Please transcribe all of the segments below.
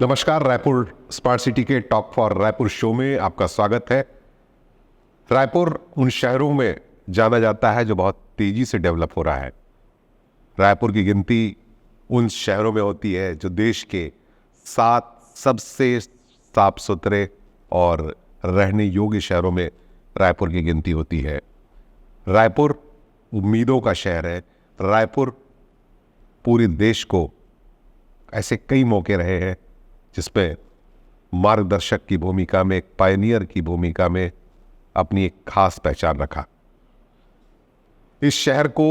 नमस्कार। Raipur smart city के talk for Raipur show में आपका स्वागत है। रायपुर उन शहरों में जाना जाता है जो बहुत तेजी से डेवलप हो रहा है। रायपुर की गिनती उन शहरों में होती है जो देश के 7 सबसे साफ सुथरे और रहने योग्य शहरों में रायपुर की गिनती होती है। रायपुर उम्मीदों का शहर है। रायपुर पूरे देश को ऐसे कई मौके रहे हैं जिसमें मार्गदर्शक की भूमिका में, एक पायनियर की भूमिका में अपनी एक खास पहचान रखा। इस शहर को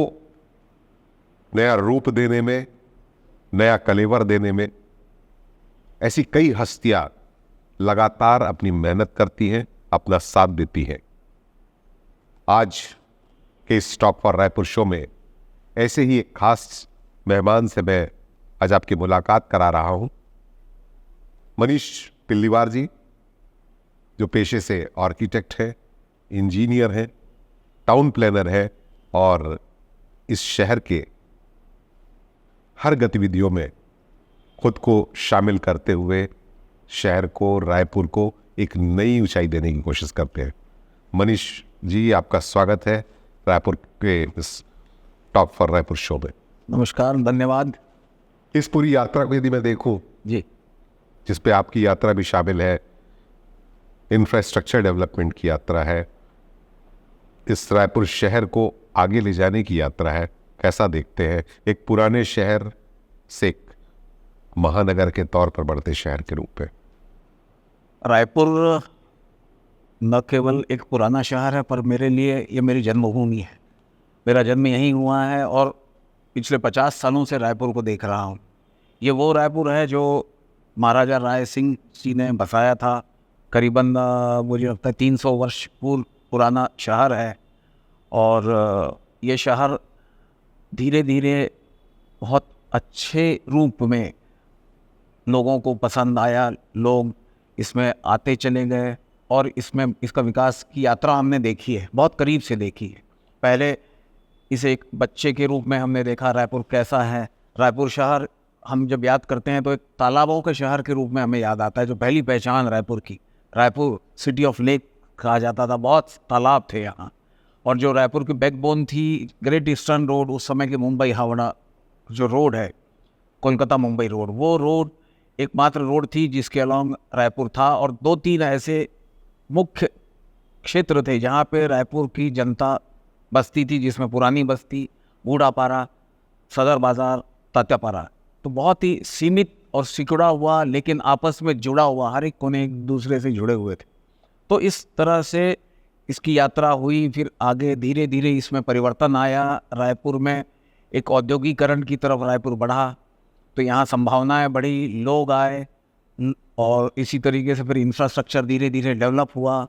नया रूप देने में, नया कलेवर देने में ऐसी कई हस्तियां लगातार अपनी मेहनत करती हैं, अपना साथ देती हैं। आज के इस टॉक फॉर रायपुर शो में ऐसे ही एक खास मेहमान से मैं आज आपकी मुलाकात करा रहा हूं। मनीष पिल्लीवार जी, जो पेशे से आर्किटेक्ट हैं, इंजीनियर हैं, टाउन प्लानर हैं और इस शहर के हर गतिविधियों में खुद को शामिल करते हुए शहर को, रायपुर को एक नई ऊंचाई देने की कोशिश करते हैं। मनीष जी, आपका स्वागत है रायपुर के इस टॉक फॉर रायपुर शो में। नमस्कार, धन्यवाद। इस पूरी यात्रा को यदि मैं देखूं, जी, जिस पे आपकी यात्रा भी शामिल है, इंफ्रास्ट्रक्चर डेवलपमेंट की यात्रा है, इस रायपुर शहर को आगे ले जाने की यात्रा है, कैसा देखते हैं एक पुराने शहर से एक महानगर के तौर पर बढ़ते शहर के रूप में? रायपुर न केवल एक पुराना शहर है पर मेरे लिए ये मेरी जन्मभूमि है। मेरा जन्म यहीं हुआ है और पिछले 50 सालों से रायपुर को देख रहा हूँ। ये वो रायपुर है जो महाराजा राय सिंह जी ने बसाया था। करीबन मुझे लगता है 300 वर्ष पुराना शहर है और ये शहर धीरे धीरे बहुत अच्छे रूप में लोगों को पसंद आया। लोग इसमें आते चले गए और इसमें इसका विकास की यात्रा हमने देखी है, बहुत करीब से देखी है। पहले इसे एक बच्चे के रूप में हमने देखा रायपुर कैसा है। रायपुर शहर हम जब याद करते हैं तो एक तालाबों के शहर के रूप में हमें याद आता है। जो पहली पहचान रायपुर की, रायपुर सिटी ऑफ लेक कहा जाता था। बहुत तालाब थे यहाँ और जो रायपुर की बैकबोन थी, ग्रेट ईस्टर्न रोड, उस समय के मुंबई हावड़ा जो रोड है, कोलकाता मुंबई रोड, वो रोड एकमात्र रोड थी जिसके अलॉन्ग रायपुर था। और 2-3 ऐसे मुख्य क्षेत्र थे जहाँ पे रायपुर की जनता बस्ती थी, जिसमें पुरानी बस्ती, बूढ़ापारा, सदर बाज़ार, तात्यापारा। तो बहुत ही सीमित और सिकुड़ा हुआ लेकिन आपस में जुड़ा हुआ, हर एक कोने एक दूसरे से जुड़े हुए थे। तो इस तरह से इसकी यात्रा हुई। फिर आगे धीरे धीरे इसमें परिवर्तन आया। रायपुर में एक औद्योगिकरण की तरफ रायपुर बढ़ा तो यहाँ संभावनाएं बढ़ी, लोग आए और इसी तरीके से फिर इंफ्रास्ट्रक्चर धीरे धीरे डेवलप हुआ।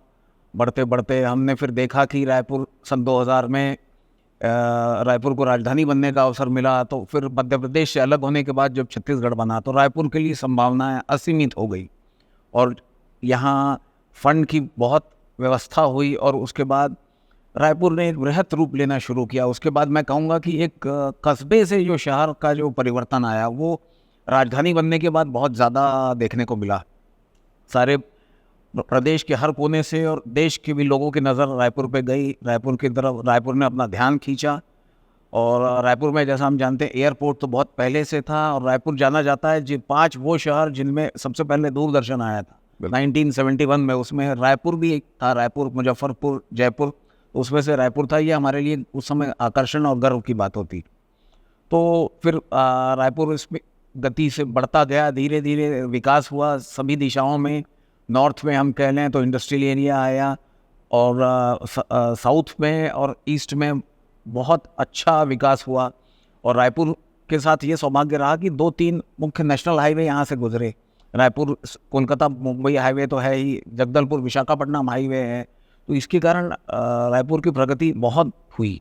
बढ़ते बढ़ते हमने फिर देखा कि रायपुर सन 2000 में रायपुर को राजधानी बनने का अवसर मिला। तो फिर मध्य प्रदेश से अलग होने के बाद जब छत्तीसगढ़ बना तो रायपुर के लिए संभावनाएं असीमित हो गई और यहाँ फंड की बहुत व्यवस्था हुई और उसके बाद रायपुर ने एक बृहत रूप लेना शुरू किया। उसके बाद मैं कहूँगा कि एक कस्बे से जो शहर का जो परिवर्तन आया वो राजधानी बनने के बाद बहुत ज़्यादा देखने को मिला। सारे प्रदेश के हर कोने से और देश के भी लोगों की नज़र रायपुर पे गई। रायपुर की तरफ रायपुर ने अपना ध्यान खींचा और रायपुर में जैसा हम जानते हैं एयरपोर्ट तो बहुत पहले से था और रायपुर जाना जाता है जी 5 वो शहर जिनमें सबसे पहले दूरदर्शन आया था 1971 में। उसमें रायपुर भी एक था, रायपुर, मुजफ्फरपुर, जयपुर, उसमें से रायपुर था। ये हमारे लिए उस समय आकर्षण और गर्व की बात होती। तो फिर रायपुर इसमें गति से बढ़ता गया, धीरे धीरे विकास हुआ सभी दिशाओं में। नॉर्थ में हम कह लें तो इंडस्ट्रियल एरिया आया और साउथ में और ईस्ट में बहुत अच्छा विकास हुआ। और रायपुर के साथ ये सौभाग्य रहा कि 2-3 मुख्य नेशनल हाईवे यहाँ से गुजरे। रायपुर कोलकाता मुंबई हाईवे तो है ही, जगदलपुर विशाखापट्टनम हाईवे है। तो इसके कारण रायपुर की प्रगति बहुत हुई।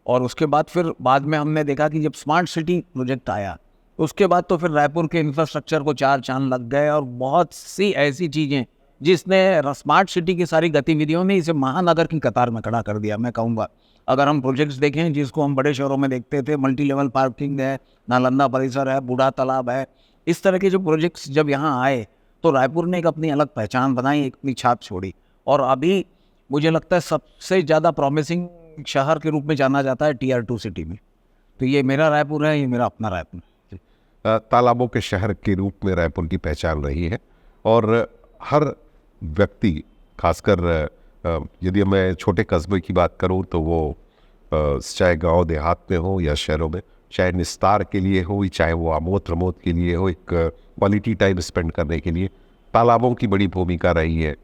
और उसके बाद फिर बाद में हमने देखा कि जब स्मार्ट सिटी प्रोजेक्ट आया उसके बाद तो फिर रायपुर के इंफ्रास्ट्रक्चर को 4 चांद लग गए और बहुत सी ऐसी चीज़ें जिसने स्मार्ट सिटी की सारी गतिविधियों ने इसे महानगर की कतार में खड़ा कर दिया। मैं कहूँगा अगर हम प्रोजेक्ट्स देखें जिसको हम बड़े शहरों में देखते थे, मल्टी लेवल पार्किंग है, नालंदा परिसर है, बूढ़ा तालाब है, इस तरह के जो प्रोजेक्ट्स जब यहाँ आए तो रायपुर ने एक अपनी अलग पहचान बनाई, एक अपनी छाप छोड़ी, और अभी मुझे लगता है सबसे ज़्यादा प्रॉमिसिंग शहर के रूप में जाना जाता है Tier 2 सिटी में। तो ये मेरा रायपुर है, ये मेरा अपना रायपुर है। तालाबों के शहर के रूप में रायपुर की पहचान रही है, और हर व्यक्ति, खासकर यदि मैं छोटे कस्बे की बात करूं तो वो चाहे गांव देहात में हो या शहरों में, चाहे निस्तार के लिए हो, चाहे वो आमोद प्रमोद के लिए हो, एक क्वालिटी टाइम स्पेंड करने के लिए तालाबों की बड़ी भूमिका रही है।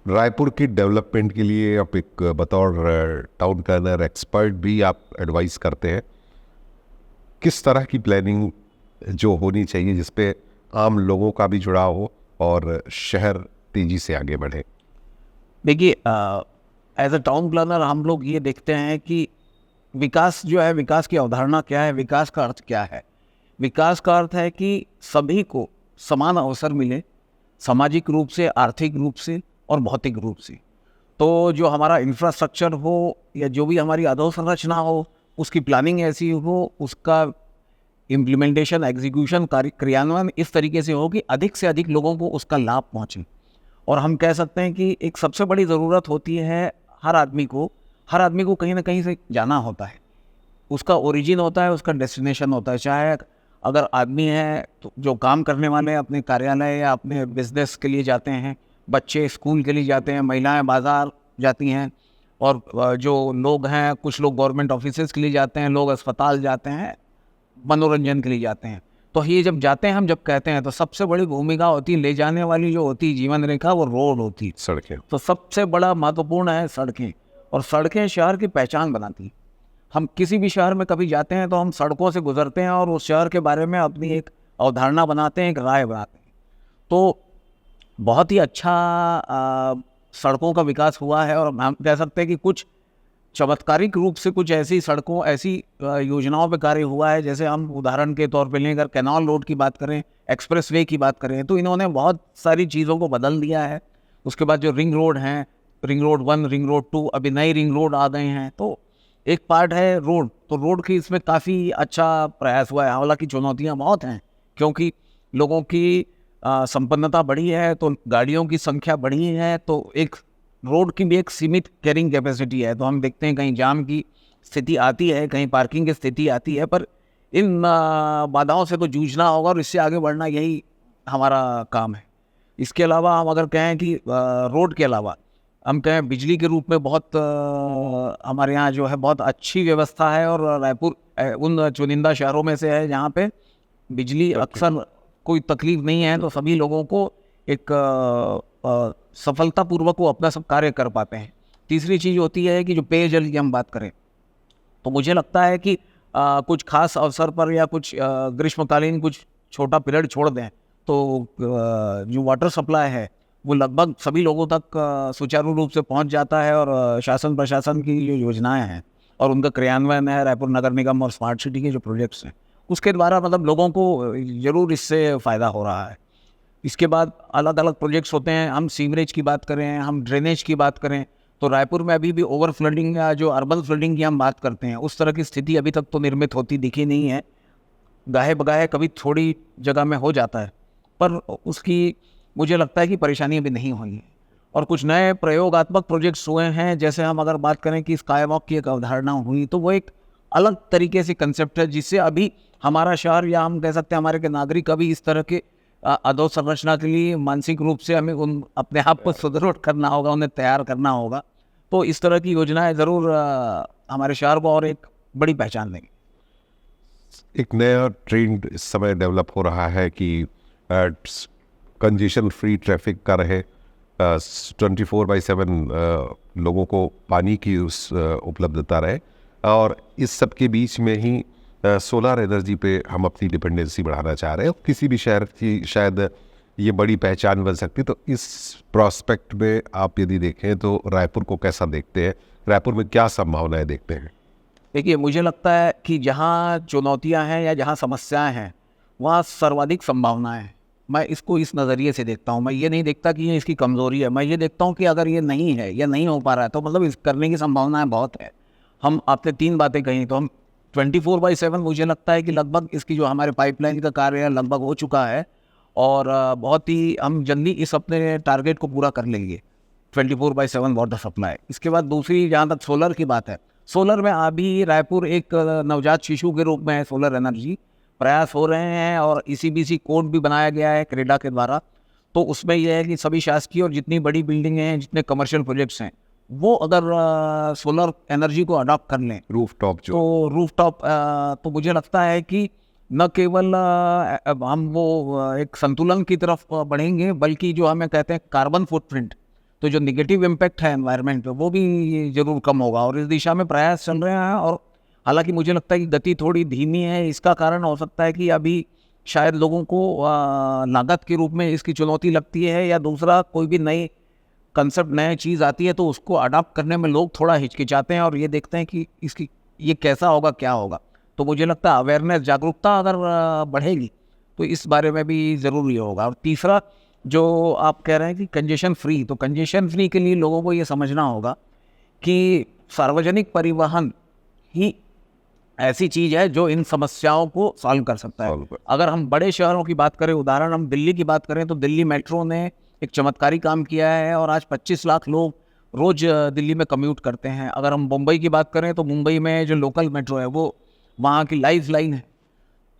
रायपुर की डेवलपमेंट के लिए आप एक बतौर टाउन प्लानर एक्सपर्ट भी आप एडवाइस करते हैं, किस तरह की प्लानिंग जो होनी चाहिए जिसपे आम लोगों का भी जुड़ाव हो और शहर तेजी से आगे बढ़े? देखिए, एज अ टाउन प्लानर हम लोग ये देखते हैं कि विकास जो है, विकास की अवधारणा क्या है, विकास का अर्थ क्या है। विकास का अर्थ है कि सभी को समान अवसर मिले, सामाजिक रूप से, आर्थिक रूप से और भौतिक रूप से। तो जो हमारा इंफ्रास्ट्रक्चर हो या जो भी हमारी अधोसंरचना हो, उसकी प्लानिंग ऐसी हो, उसका इम्प्लीमेंटेशन, एग्जीक्यूशन, क्रियान्वयन इस तरीके से हो कि अधिक से अधिक लोगों को उसका लाभ पहुँचे। और हम कह सकते हैं कि एक सबसे बड़ी ज़रूरत होती है हर आदमी को कहीं ना कहीं से जाना होता है। उसका ओरिजिन होता है, उसका डेस्टिनेशन होता है। चाहे अगर आदमी है तो जो काम करने वाले अपने कार्यालय या अपने बिजनेस के लिए जाते हैं, बच्चे स्कूल के लिए जाते हैं, महिलाएं बाज़ार जाती हैं, और जो लोग हैं, कुछ लोग गवर्नमेंट ऑफिसेज़ के लिए जाते हैं, लोग अस्पताल जाते हैं, मनोरंजन के लिए जाते हैं। तो ये जब जाते हैं, हम जब कहते हैं, तो सबसे बड़ी भूमिका होती है ले जाने वाली, जो होती है जीवन रेखा, वो रोड होती है, सड़कें। तो सबसे बड़ा महत्वपूर्ण है सड़कें। और सड़कें शहर की पहचान बनाती हैं। हम किसी भी शहर में कभी जाते हैं तो हम सड़कों से गुजरते हैं और उस शहर के बारे में अपनी एक अवधारणा बनाते हैं, एक राय बनाते हैं। तो बहुत ही अच्छा सड़कों का विकास हुआ है, और हम कह सकते हैं कि कुछ चमत्कारिक रूप से कुछ ऐसी सड़कों, ऐसी योजनाओं पे कार्य हुआ है। जैसे हम उदाहरण के तौर पे लें, अगर कैनाल रोड की बात करें, एक्सप्रेसवे की बात करें, तो इन्होंने बहुत सारी चीज़ों को बदल दिया है। उसके बाद जो रिंग रोड हैं, रिंग रोड 1, रिंग रोड 2, अभी नई रिंग रोड आ गए हैं। तो एक पार्ट है रोड, तो रोड की इसमें काफ़ी अच्छा प्रयास हुआ है। हालांकि चुनौतियाँ बहुत हैं, क्योंकि लोगों की संपन्नता बढ़ी है, तो गाड़ियों की संख्या बढ़ी है, तो एक रोड की भी एक सीमित कैरिंग कैपेसिटी है। तो हम देखते हैं कहीं जाम की स्थिति आती है, कहीं पार्किंग की स्थिति आती है, पर इन बाधाओं से तो जूझना होगा और इससे आगे बढ़ना, यही हमारा काम है। इसके अलावा हम अगर कहें कि रोड के अलावा हम कहें बिजली के रूप में बहुत हमारे यहाँ जो है बहुत अच्छी व्यवस्था है, और रायपुर उन चुनिंदा शहरों में से है जहाँ पे बिजली अक्सर कोई तकलीफ नहीं है, तो सभी लोगों को एक सफलतापूर्वक वो अपना सब कार्य कर पाते हैं। तीसरी चीज़ होती है कि जो पेयजल की हम बात करें, तो मुझे लगता है कि कुछ खास अवसर पर या कुछ ग्रीष्मकालीन कुछ छोटा पीरियड छोड़ दें, तो जो वाटर सप्लाई है वो लगभग सभी लोगों तक सुचारू रूप से पहुंच जाता है। और शासन प्रशासन की जो योजनाएं हैं और उनका क्रियान्वयन है, रायपुर नगर निगम और स्मार्ट सिटी के जो प्रोजेक्ट्स हैं, उसके द्वारा मतलब लोगों को ज़रूर इससे फ़ायदा हो रहा है। इसके बाद अलग अलग प्रोजेक्ट्स होते हैं। हम सीवरेज की बात करें, हम ड्रेनेज की बात करें, तो रायपुर में अभी भी ओवर फ्लडिंग या जो अर्बन फ्लडिंग की हम बात करते हैं, उस तरह की स्थिति अभी तक तो निर्मित होती दिखी नहीं है। गाहे बगाहे कभी थोड़ी जगह में हो जाता है, पर उसकी मुझे लगता है कि परेशानी अभी नहीं हुई है। और कुछ नए प्रयोगात्मक प्रोजेक्ट्स हुए हैं, जैसे हम अगर बात करें कि स्काई वॉक की एक अवधारणा हुई, तो वो एक अलग तरीके से कंसेप्ट है, जिससे अभी हमारा शहर या हम कह सकते हैं हमारे के नागरिक अभी इस तरह के अधोसंरचना के लिए मानसिक रूप से हमें उन अपने आप को सुदृढ़ करना होगा, उन्हें तैयार करना होगा। तो इस तरह की योजनाएं ज़रूर हमारे शहर को और एक बड़ी पहचान देंगी। एक नया ट्रेंड इस समय डेवलप हो रहा है कि कंजेशन फ्री ट्रैफिक का रहे, 24/7 लोगों को पानी की उस उपलब्धता रहे, और इस सब के बीच में ही सोलर एनर्जी पे हम अपनी डिपेंडेंसी बढ़ाना चाह रहे हैं। किसी भी शहर की शायद ये बड़ी पहचान बन सकती। तो इस प्रोस्पेक्ट में आप यदि देखें तो रायपुर को कैसा देखते हैं, रायपुर में क्या संभावनाएं देखते हैं? देखिए, मुझे लगता है कि जहाँ चुनौतियाँ हैं या जहाँ समस्याएं हैं, वहाँ सर्वाधिक संभावनाएं हैं। मैं इसको इस नज़रिए से देखता हूँ। मैं ये नहीं देखता कि ये इसकी कमज़ोरी है। मैं ये देखता हूँ कि अगर ये नहीं है या नहीं हो पा रहा है, तो मतलब इस करने की संभावनाएं बहुत है। हम आपने 3 बातें कही, तो हम 24/7 मुझे लगता है कि लगभग इसकी जो हमारे पाइपलाइन का कार्य है लगभग हो चुका है और बहुत ही हम जल्दी इस अपने टारगेट को पूरा कर लेंगे 24/7 वाटर सप्लाई। इसके बाद दूसरी जहाँ तक सोलर की बात है, सोलर में अभी रायपुर एक नवजात शिशु के रूप में है। सोलर एनर्जी प्रयास हो रहे हैं और ECBC कोड भी बनाया गया है क्रेडा के द्वारा। तो उसमें यह है कि सभी शासकीय और जितनी बड़ी बिल्डिंगें हैं, जितने कमर्शियल प्रोजेक्ट्स हैं, वो अगर सोलर एनर्जी को अडॉप्ट कर लें रूफटॉप जो तो रूफटॉप तो मुझे लगता है कि न केवल हम वो एक संतुलन की तरफ बढ़ेंगे, बल्कि जो हमें कहते हैं कार्बन फुटप्रिंट, तो जो निगेटिव इम्पैक्ट है एनवायरनमेंट पे, वो भी ज़रूर कम होगा और इस दिशा में प्रयास चल रहे हैं। और हालांकि मुझे लगता है कि गति थोड़ी धीमी है। इसका कारण हो सकता है कि अभी शायद लोगों को लागत के रूप में इसकी चुनौती लगती है, या दूसरा कोई भी नई कंसेप्ट नई चीज़ आती है तो उसको अडॉप्ट करने में लोग थोड़ा हिचकिचाते हैं और ये देखते हैं कि इसकी ये कैसा होगा, क्या होगा। तो मुझे लगता है अवेयरनेस, जागरूकता अगर बढ़ेगी तो इस बारे में भी ज़रूरी होगा। और तीसरा जो आप कह रहे हैं कि कंजेशन फ्री, तो कंजेशन फ्री के लिए लोगों को ये समझना होगा कि सार्वजनिक परिवहन ही ऐसी चीज़ है जो इन समस्याओं को सॉल्व कर सकता है। अगर हम बड़े शहरों की बात करें, उदाहरण हम दिल्ली की बात करें, तो दिल्ली मेट्रो ने एक चमत्कारी काम किया है और आज 25 लाख लोग रोज़ दिल्ली में कम्यूट करते हैं। अगर हम मुंबई की बात करें तो मुंबई में जो लोकल मेट्रो है वो वहाँ की लाइफ लाइन है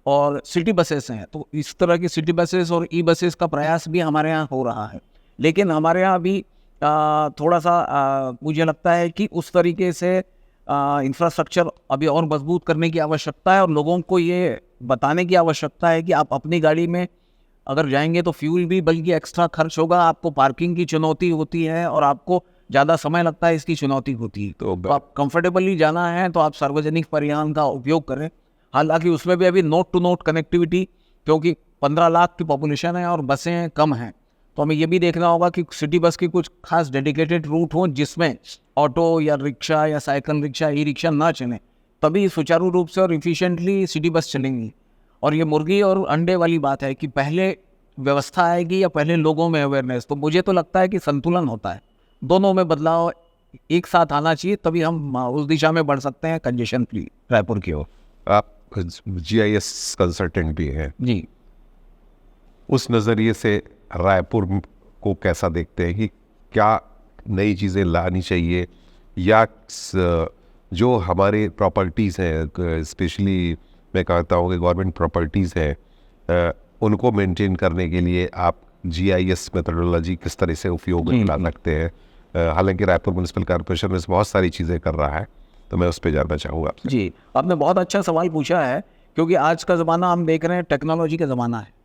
और सिटी बसेस हैं। तो इस तरह की सिटी बसेस और बसेस का प्रयास भी हमारे यहाँ हो रहा है। लेकिन हमारे यहाँ अभी थोड़ा सा मुझे लगता है कि उस तरीके से इंफ्रास्ट्रक्चर अभी और मजबूत करने की आवश्यकता है और लोगों को ये बताने की आवश्यकता है कि आप अपनी गाड़ी में अगर जाएंगे तो फ्यूल भी बल्कि एक्स्ट्रा खर्च होगा, आपको पार्किंग की चुनौती होती है और आपको ज़्यादा समय लगता है, इसकी चुनौती होती है। तो आप कंफर्टेबली जाना है तो आप सार्वजनिक परिवहन का उपयोग करें। हालांकि उसमें भी अभी नोट टू नोट कनेक्टिविटी, क्योंकि 15 लाख की पॉपुलेशन है और बसें कम हैं, तो हमें ये भी देखना होगा कि सिटी बस की कुछ खास डेडिकेटेड रूट हों जिसमें ऑटो या रिक्शा या साइकिल रिक्शा, ई-रिक्शा ना चलें, तभी सुचारू रूप से और इफ़िशिएंटली सिटी बस चलेंगी। और ये मुर्गी और अंडे वाली बात है कि पहले व्यवस्था आएगी या पहले लोगों में अवेयरनेस। तो मुझे तो लगता है कि संतुलन होता है, दोनों में बदलाव एक साथ आना चाहिए, तभी हम उस दिशा में बढ़ सकते हैं कंजेशन फ्री रायपुर की ओर। आप GIS कंसल्टेंट भी हैं जी, उस नज़रिए से रायपुर को कैसा देखते हैं कि क्या नई चीज़ें लानी चाहिए, या जो हमारे प्रॉपर्टीज़ हैं, स्पेशली मैं कहता हूँ कि गवर्नमेंट प्रॉपर्टीज़ हैं, उनको मेंटेन करने के लिए आप GIS मेथोडोलॉजी किस तरह से उपयोग में ला सकते हैं? हालांकि रायपुर म्यूनिसिपल कॉर्पोरेशन में बहुत सारी चीज़ें कर रहा है, तो मैं उस पर जानना चाहूँगा आपसे। जी, आपने बहुत अच्छा सवाल पूछा है, क्योंकि आज का ज़माना हम देख रहे हैं टेक्नोलॉजी का ज़माना है।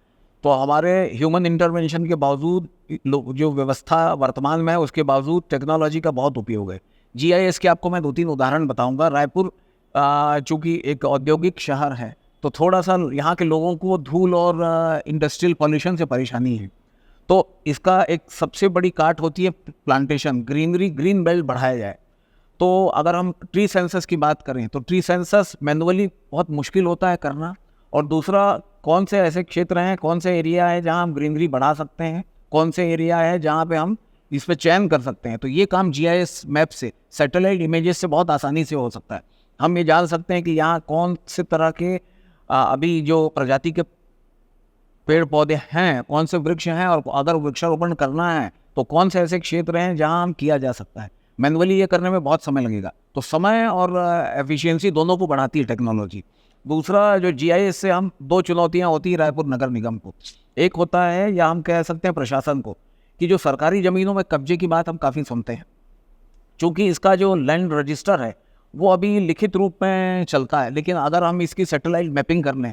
तो हमारे ह्यूमन इंटरवेंशन के बावजूद जो व्यवस्था वर्तमान में है उसके बावजूद टेक्नोलॉजी का बहुत उपयोग है। GIS के आपको मैं 2-3 उदाहरण बताऊंगा। रायपुर चूँकि एक औद्योगिक शहर है तो थोड़ा सा यहाँ के लोगों को धूल और इंडस्ट्रियल पॉल्यूशन से परेशानी है। तो इसका एक सबसे बड़ी काट होती है प्लांटेशन, ग्रीनरी, ग्रीन बेल्ट बढ़ाया जाए। तो अगर हम ट्री सेंसस की बात करें तो ट्री सेंसस मैनुअली बहुत मुश्किल होता है करना, और दूसरा कौन से ऐसे क्षेत्र हैं, कौन से एरिया है जहां हम ग्रीनरी बढ़ा सकते हैं, कौन से एरिया है जहां पे हम इस पे चयन कर सकते हैं। तो ये काम GIS मैप से, सैटेलाइट इमेजेस से बहुत आसानी से हो सकता है। हम ये जान सकते हैं कि यहाँ कौन से तरह के अभी जो प्रजाति के पेड़ पौधे हैं, कौन से वृक्ष हैं, और अगर वृक्षारोपण करना है तो कौन से ऐसे क्षेत्र हैं जहां हम किया जा सकता है। मैनुअली ये करने में बहुत समय लगेगा, तो समय और एफिशिएंसी दोनों को बढ़ाती है टेक्नोलॉजी। दूसरा जो GIS से हम 2 चुनौतियां होती है रायपुर नगर निगम को। एक होता है, या हम कह सकते हैं प्रशासन को, कि जो सरकारी ज़मीनों में कब्जे की बात हम काफ़ी सुनते हैं, चूँकि इसका जो लैंड रजिस्टर है वो अभी लिखित रूप में चलता है, लेकिन अगर हम इसकी सैटेलाइट मैपिंग कर लें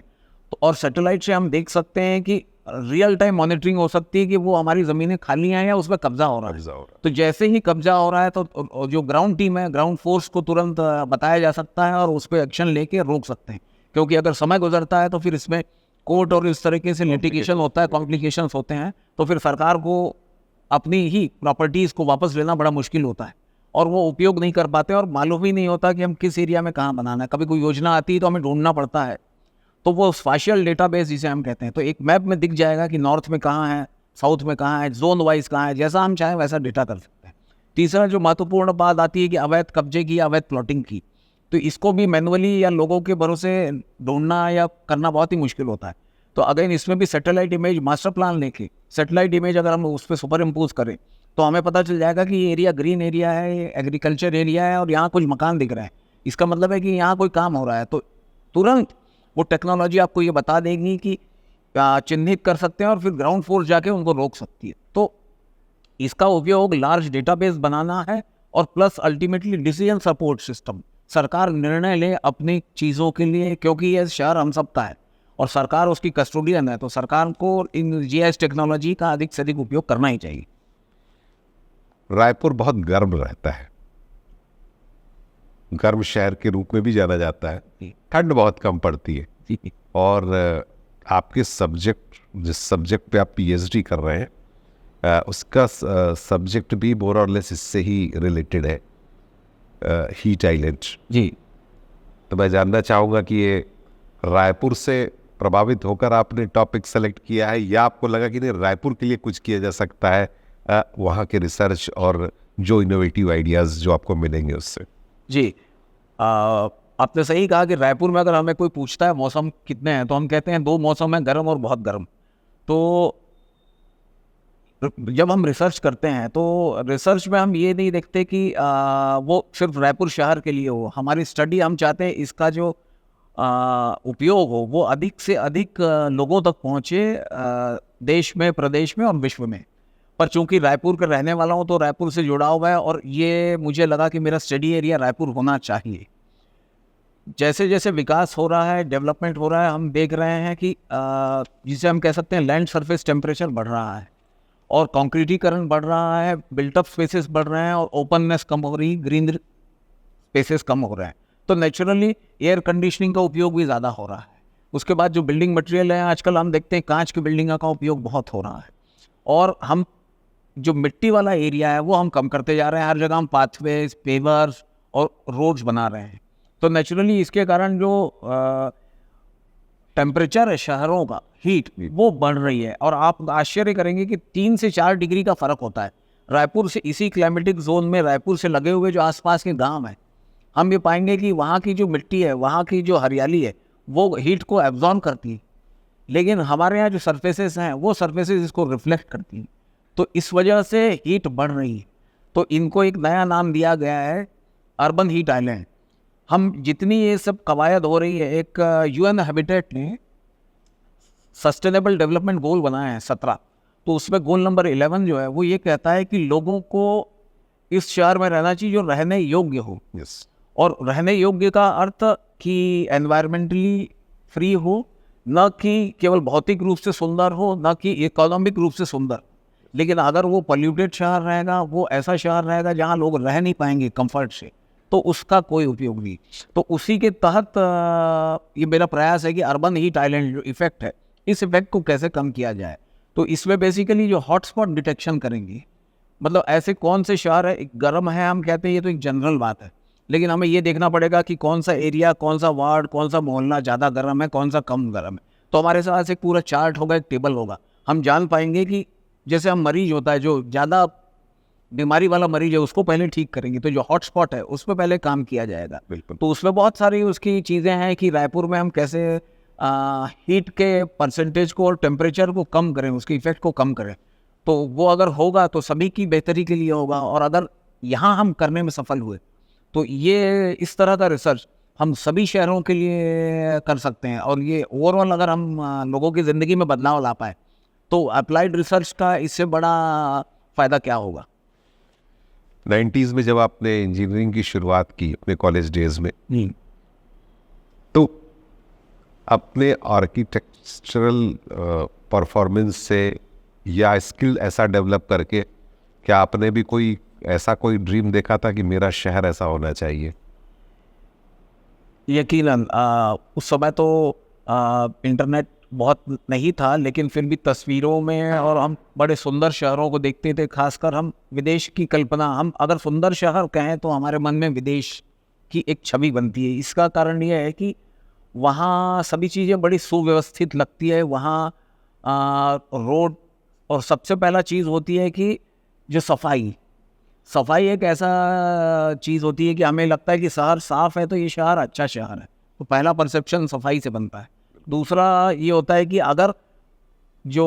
तो, और सैटेलाइट से हम देख सकते हैं कि रियल टाइम मॉनिटरिंग हो सकती है कि वो हमारी ज़मीनें खाली हैं या उस पर कब्जा हो रहा है। तो जैसे ही कब्जा हो रहा है तो जो ग्राउंड टीम है, ग्राउंड फोर्स को तुरंत बताया जा सकता है और उस पर एक्शन लेके रोक सकते हैं। क्योंकि अगर समय गुजरता है तो फिर इसमें कोर्ट और इस तरीके से लिटिगेशन होता है, कॉम्प्लिकेशंस होते हैं, तो फिर सरकार को अपनी ही प्रॉपर्टीज़ को वापस लेना बड़ा मुश्किल होता है और वो उपयोग नहीं कर पाते और मालूम ही नहीं होता कि हम किस एरिया में कहाँ बनाना है। कभी कोई योजना आती है तो हमें ढूंढना पड़ता है, तो वो स्पाशियल डेटाबेस जिसे हम कहते हैं, तो एक मैप में दिख जाएगा कि नॉर्थ में कहाँ है, साउथ में कहाँ है, जोन वाइज कहाँ है, जैसा हम चाहें वैसा डेटा कर सकते हैं। तीसरा जो महत्वपूर्ण बात आती है कि अवैध कब्जे की, अवैध प्लॉटिंग की, तो इसको भी मैनुअली या लोगों के भरोसे ढूंढना या करना बहुत ही मुश्किल होता है। तो अगेन इसमें भी सैटेलाइट इमेज, मास्टर प्लान लेके सैटेलाइट इमेज अगर हम उस पर सुपर इम्पोज करें तो हमें पता चल जाएगा कि ये एरिया ग्रीन एरिया है, ये एग्रीकल्चर एरिया है और यहाँ कुछ मकान दिख रहे हैं, इसका मतलब है कि यहाँ कोई काम हो रहा है। तो तुरंत वो टेक्नोलॉजी आपको ये बता देगी कि चिन्हित कर सकते हैं और फिर ग्राउंड फोर्स जाके उनको रोक सकती है। तो इसका उपयोग लार्ज डेटाबेस बनाना है और plus ultimately decision support system. सरकार निर्णय ले अपनी चीज़ों के लिए, क्योंकि ये शहर हम सबका है और सरकार उसकी कस्टोडियन है, तो सरकार को इन जीआईएस टेक्नोलॉजी का अधिक से अधिक उपयोग करना ही चाहिए। रायपुर बहुत गर्म रहता है, गर्म शहर के रूप में भी जाना जाता है। ठंड बहुत कम पड़ती है और आपके सब्जेक्ट, जिस सब्जेक्ट पे आप पीएचडी कर रहे हैं, उसका सब्जेक्ट भी मोर और लेस इससे ही रिलेटेड है, हीट आइलैंड जी। तो मैं जानना चाहूँगा कि ये रायपुर से प्रभावित होकर आपने टॉपिक सेलेक्ट किया है या आपको लगा कि नहीं रायपुर के लिए कुछ किया जा सकता है, वहाँ के रिसर्च और जो इनोवेटिव आइडियाज़ जो आपको मिलेंगे उससे? जी, आपने सही कहा कि रायपुर में अगर हमें कोई पूछता है मौसम कितने हैं तो हम कहते हैं 2 मौसम हैं, गर्म और बहुत गर्म। तो जब हम रिसर्च करते हैं तो रिसर्च में हम ये नहीं देखते कि वो सिर्फ रायपुर शहर के लिए हो। हमारी स्टडी, हम चाहते हैं इसका जो उपयोग हो वो अधिक से अधिक लोगों तक पहुँचे, देश में, प्रदेश में और विश्व में। पर चूंकि रायपुर का रहने वाला हूँ तो रायपुर से जुड़ा हुआ है और ये मुझे लगा कि मेरा स्टडी एरिया रायपुर होना चाहिए। जैसे जैसे विकास हो रहा है, डेवलपमेंट हो रहा है, हम देख रहे हैं कि जिसे हम कह सकते हैं लैंड सरफेस टेम्परेचर बढ़ रहा है और कंक्रीटीकरण बढ़ रहा है, बिल्टअप स्पेसेस बढ़ रहे हैं और ओपननेस कम हो रही, ग्रीन स्पेसेस कम हो रहे हैं। तो नेचुरली एयर कंडीशनिंग का उपयोग भी ज़्यादा हो रहा है। उसके बाद जो बिल्डिंग मटेरियल है, आजकल हम देखते हैं कांच की बिल्डिंग का उपयोग बहुत हो रहा है और हम जो मिट्टी वाला एरिया है वो हम कम करते जा रहे हैं। हर जगह हम पाथवेज, पेवर्स और रोड्स बना रहे हैं। तो नेचुरली इसके कारण जो टेम्परेचर है शहरों का, हीट, वो बढ़ रही है और आप आश्चर्य करेंगे कि 3 से 4 डिग्री का फ़र्क होता है रायपुर से। इसी क्लाइमेटिक जोन में रायपुर से लगे हुए जो आसपास के गांव हैं, हम ये पाएंगे कि वहाँ की जो मिट्टी है, वहाँ की जो हरियाली है, वो हीट को एब्जॉर्ब करती है, लेकिन हमारे यहाँ जो सरफेसेस हैं वो सरफेसेस इसको रिफ्लेक्ट करती हैं। तो इस वजह से हीट बढ़ रही है। तो इनको एक नया नाम दिया गया है अर्बन हीट आइलैंड। हम जितनी ये सब कवायद हो रही है, एक यूएन हैबिटेट ने सस्टेनेबल डेवलपमेंट गोल बनाया है 17, तो उसमें गोल नंबर 11 जो है वो ये कहता है कि लोगों को इस शहर में रहना चाहिए जो रहने योग्य हो। और रहने योग्य का अर्थ कि एनवायरमेंटली फ्री हो, न कि केवल भौतिक रूप से सुंदर हो, न कि इकोनॉमिक रूप से सुंदर। लेकिन अगर वो पॉल्यूटेड शहर रहेगा, वो ऐसा शहर रहेगा जहाँ लोग रह नहीं पाएंगे कंफर्ट से, तो उसका कोई उपयोग नहीं। तो उसी के तहत ये मेरा प्रयास है कि अर्बन हीट आइलैंड जो इफेक्ट है, इस इफेक्ट को कैसे कम किया जाए। तो इसमें बेसिकली जो हॉटस्पॉट डिटेक्शन करेंगे, मतलब ऐसे कौन से शहर है गर्म है, हम कहते हैं ये तो एक जनरल बात है, लेकिन हमें ये देखना पड़ेगा कि कौन सा एरिया, कौन सा वार्ड, कौन सा मोहल्ला ज़्यादा गर्म है, कौन सा कम गर्म है। तो हमारे साथ एक पूरा चार्ट होगा, एक टेबल होगा, हम जान पाएंगे कि जैसे हम मरीज होता है, जो ज़्यादा बीमारी वाला मरीज है उसको पहले ठीक करेंगे, तो जो हॉटस्पॉट है उस पर पहले काम किया जाएगा। बिल्कुल। तो उसमें बहुत सारी उसकी चीज़ें हैं कि रायपुर में हम कैसे हीट के परसेंटेज को और टेम्परेचर को कम करें, उसके इफेक्ट को कम करें। तो वो अगर होगा तो सभी की बेहतरी के लिए होगा, और अगर यहाँ हम करने में सफल हुए तो ये इस तरह का रिसर्च हम सभी शहरों के लिए कर सकते हैं। और ये ओवरऑल अगर हम लोगों की ज़िंदगी में बदलाव ला पाए तो अप्लाइड रिसर्च का इससे बड़ा फ़ायदा क्या होगा। 90s में जब आपने इंजीनियरिंग की शुरुआत की अपने कॉलेज डेज में, तो अपने आर्किटेक्चरल परफॉर्मेंस से या स्किल ऐसा डेवलप करके क्या आपने भी कोई ऐसा कोई ड्रीम देखा था कि मेरा शहर ऐसा होना चाहिए? यकीनन उस समय तो इंटरनेट बहुत नहीं था, लेकिन फिर भी तस्वीरों में और हम बड़े सुंदर शहरों को देखते थे। खासकर हम विदेश की कल्पना, हम अगर सुंदर शहर कहें तो हमारे मन में विदेश की एक छवि बनती है। इसका कारण यह है कि वहाँ सभी चीज़ें बड़ी सुव्यवस्थित लगती है। वहाँ रोड, और सबसे पहला चीज़ होती है कि जो सफाई, सफाई एक ऐसा चीज़ होती है कि हमें लगता है कि शहर साफ़ है तो ये शहर अच्छा शहर है, तो पहला परसेप्शन सफाई से बनता है। दूसरा ये होता है कि अगर जो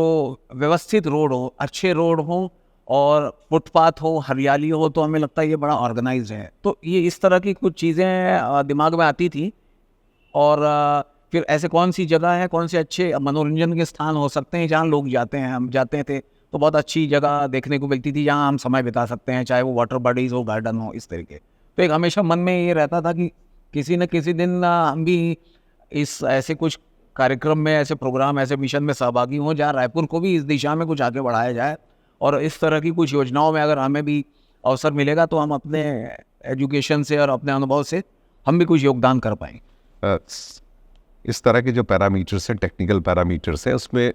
व्यवस्थित रोड हो, अच्छे रोड हो और फुटपाथ हो, हरियाली हो, तो हमें लगता है ये बड़ा ऑर्गेनाइज्ड है। तो ये इस तरह की कुछ चीज़ें दिमाग में आती थी। और फिर ऐसे कौन सी जगह है, कौन से अच्छे मनोरंजन के स्थान हो सकते हैं जहाँ लोग जाते हैं। हम जाते थे तो बहुत अच्छी जगह देखने को मिलती थी जहाँ हम समय बिता सकते हैं, चाहे वो वाटर बॉडीज हो, गार्डन हो, इस तरीके। तो एक हमेशा मन में ये रहता था कि किसी न किसी दिन हम भी इस ऐसे कुछ कार्यक्रम में, ऐसे प्रोग्राम, ऐसे मिशन में सहभागी हों जहाँ रायपुर को भी इस दिशा में कुछ आगे बढ़ाया जाए। और इस तरह की कुछ योजनाओं में अगर हमें भी अवसर मिलेगा तो हम अपने एजुकेशन से और अपने अनुभव से हम भी कुछ योगदान कर पाएंगे। इस तरह के जो पैरामीटर्स हैं, टेक्निकल पैरामीटर्स हैं, उसमें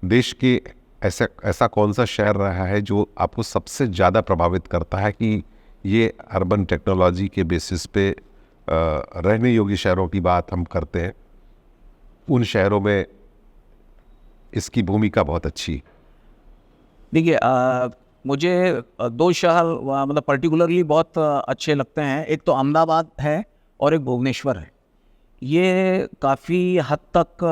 देश के ऐसा कौन सा शहर रहा है जो आपको सबसे ज़्यादा प्रभावित करता है कि ये अर्बन टेक्नोलॉजी के बेसिस पे रहने योग्य शहरों की बात हम करते हैं, उन शहरों में इसकी भूमिका बहुत अच्छी है? देखिए, मुझे दो शहर मतलब पर्टिकुलरली बहुत अच्छे लगते हैं। एक तो अहमदाबाद है और एक भुवनेश्वर है। ये काफ़ी हद तक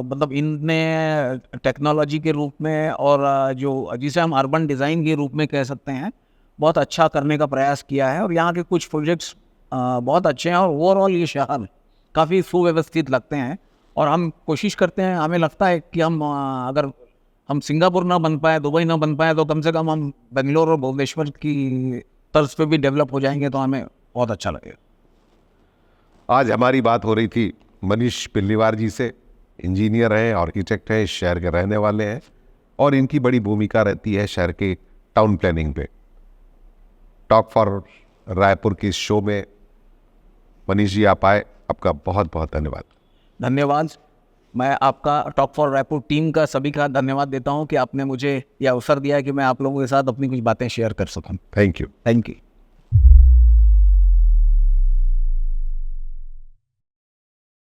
मतलब इनने टेक्नोलॉजी के रूप में और जो जिसे हम अर्बन डिज़ाइन के रूप में कह सकते हैं, बहुत अच्छा करने का प्रयास किया है। और यहाँ के कुछ प्रोजेक्ट्स बहुत अच्छे हैं और ओवरऑल ये शहर काफ़ी सुव्यवस्थित लगते हैं। और हम कोशिश करते हैं, हमें लगता है कि हम अगर हम सिंगापुर ना बन पाए, दुबई ना बन पाए, तो कम से कम हम बेंगलोर और भुवनेश्वर की तर्ज पे भी डेवलप हो जाएंगे तो हमें बहुत अच्छा लगेगा। आज हमारी बात हो रही थी मनीष पिल्लीवार जी से। इंजीनियर हैं, आर्किटेक्ट हैं, इस शहर के रहने वाले हैं और इनकी बड़ी भूमिका रहती है शहर के टाउन प्लानिंग पे। टॉक फॉर रायपुर की इस शो में मनीष जी आप आए, आपका बहुत बहुत धन्यवाद। धन्यवाद। मैं आपका टॉक फॉर रायपुर टीम का, सभी का धन्यवाद देता हूं कि आपने मुझे यह अवसर दिया कि मैं आप लोगों के साथ अपनी कुछ बातें शेयर कर सकूं। Thank you. Thank you.